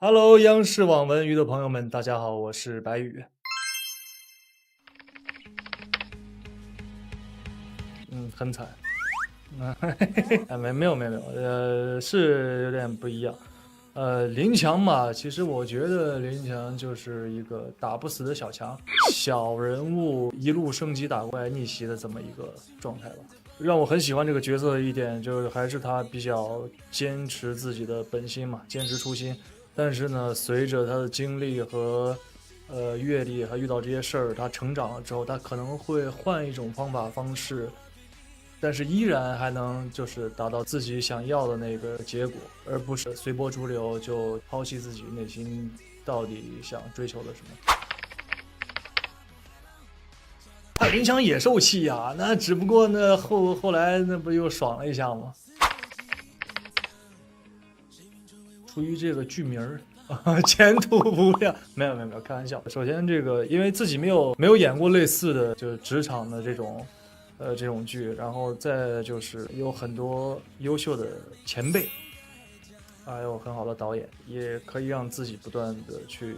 Hello，央视网文娱的朋友们，大家好，我是白宇。很惨。没有，是有点不一样。林强嘛，其实我觉得林强就是一个打不死的小强，小人物一路升级打怪逆袭的这么一个状态吧。让我很喜欢这个角色的一点，就是还是他比较坚持自己的本心嘛，坚持初心。但是呢，随着他的经历和阅历，还遇到这些事儿，他成长了之后，他可能会换一种方式，但是依然还能就是达到自己想要的那个结果，而不是随波逐流就抛弃自己内心到底想追求的什么。他林强也受气呀，那只不过呢后来那不又爽了一下吗？出于这个剧名儿。前途无量，没有，开玩笑。首先，这个因为自己没有演过类似的，就是职场的这种剧，然后再就是有很多优秀的前辈，还有很好的导演，也可以让自己不断的去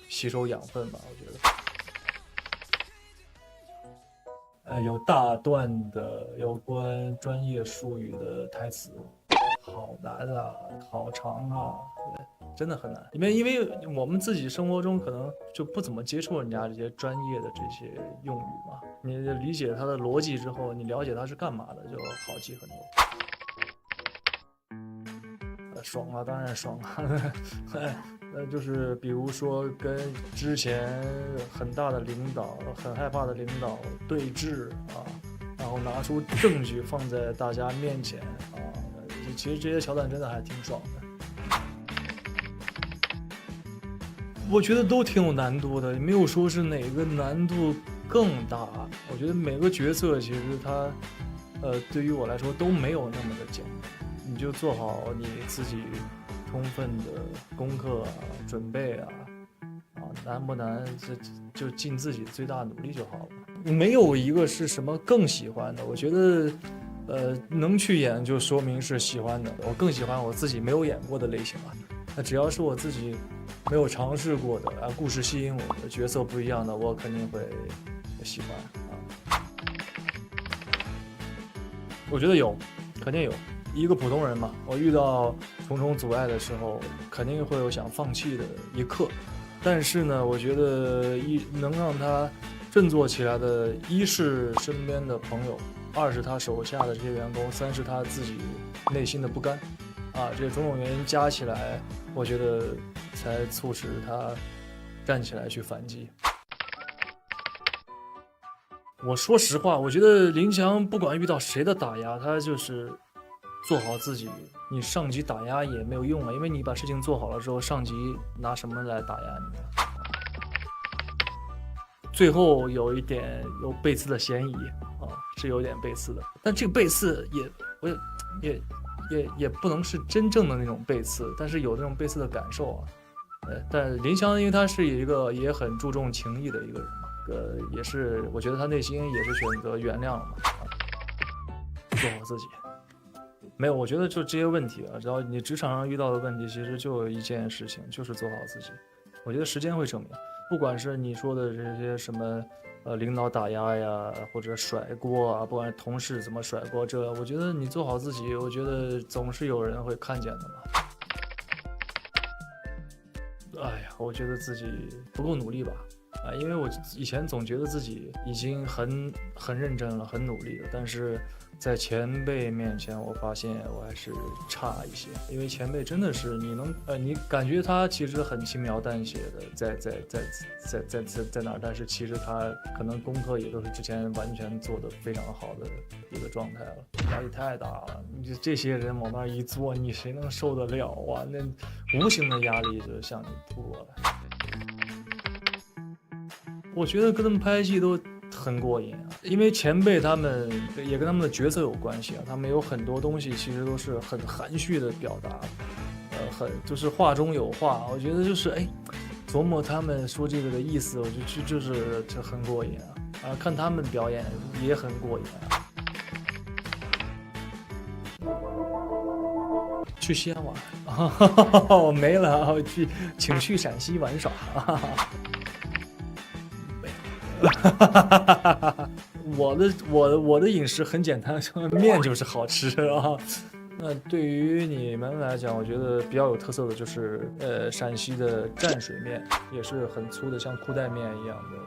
吸收养分吧。我觉得，有大段的有关专业术语的台词，好难啊，好长啊。真的很难，因为我们自己生活中可能就不怎么接触人家这些专业的这些用语嘛，你理解它的逻辑之后，你了解它是干嘛的，就好记很多。爽啊，当然爽啊。就是比如说跟之前很大的领导、很害怕的领导对峙啊，然后拿出证据放在大家面前啊，其实这些桥段真的还挺爽的。我觉得都挺有难度的，没有说是哪个难度更大。我觉得每个角色其实它，对于我来说都没有那么的简单。你就做好你自己充分的功课啊、准备啊，难不难就尽自己最大努力就好了。没有一个是什么更喜欢的，我觉得，能去演就说明是喜欢的。我更喜欢我自己没有演过的类型啊。那只要是我自己没有尝试过的啊，故事吸引我的角色不一样的，我肯定会喜欢啊。我觉得有，肯定有。一个普通人嘛，我遇到重重阻碍的时候，肯定会有想放弃的一刻。但是呢，我觉得能让他振作起来的，一是身边的朋友，二是他手下的这些员工，三是他自己内心的不甘。啊，这种种原因加起来，我觉得才促使他站起来去反击。我说实话，我觉得林强不管遇到谁的打压，他就是做好自己。你上级打压也没有用啊，因为你把事情做好了之后，上级拿什么来打压你呢？最后有一点有背刺的嫌疑啊，是有点背刺的，但这个背刺也不能是真正的那种背刺，但是有那种背刺的感受啊。但林湘因为他是一个也很注重情义的一个人嘛，也是我觉得他内心也是选择原谅了嘛，做好自己。没有，我觉得就这些问题啊，只要你职场上遇到的问题，其实就有一件事情，就是做好自己。我觉得时间会证明，不管是你说的这些什么，领导打压呀，或者甩锅啊，不管是同事怎么甩锅，我觉得你做好自己，我觉得总是有人会看见的嘛。哎呀，我觉得自己不够努力吧，啊，因为我以前总觉得自己已经很认真了，很努力了，但是在前辈面前，我发现我还是差一些。因为前辈真的是你感觉他其实很轻描淡写的在哪儿，但是其实他可能功课也都是之前完全做的非常好的一个状态了，压力太大了。你这些人往那儿一坐，你谁能受得了啊？那无形的压力就向你扑过来。我觉得跟他们拍戏都很过瘾啊，因为前辈他们也跟他们的角色有关系啊，他们有很多东西其实都是很含蓄的表达，就是话中有话。我觉得就是琢磨他们说这个的意思，我觉得就是很过瘾啊，看他们表演也很过瘾啊。去西安玩，没了，请去陕西玩耍。我的饮食很简单，面就是好吃啊。那对于你们来讲，我觉得比较有特色的就是陕西的蘸水面，也是很粗的，像裤带面一样的，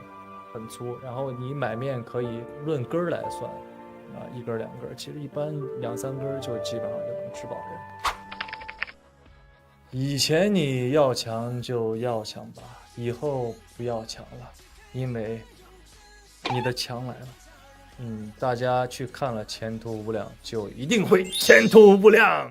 很粗。然后你买面可以论根儿来算，啊，一根儿两根儿，其实一般两三根儿就基本上就能吃饱人。以前你要强就要强吧，以后不要强了，因为你的强来了。大家去看了前途无量，就一定会前途无量。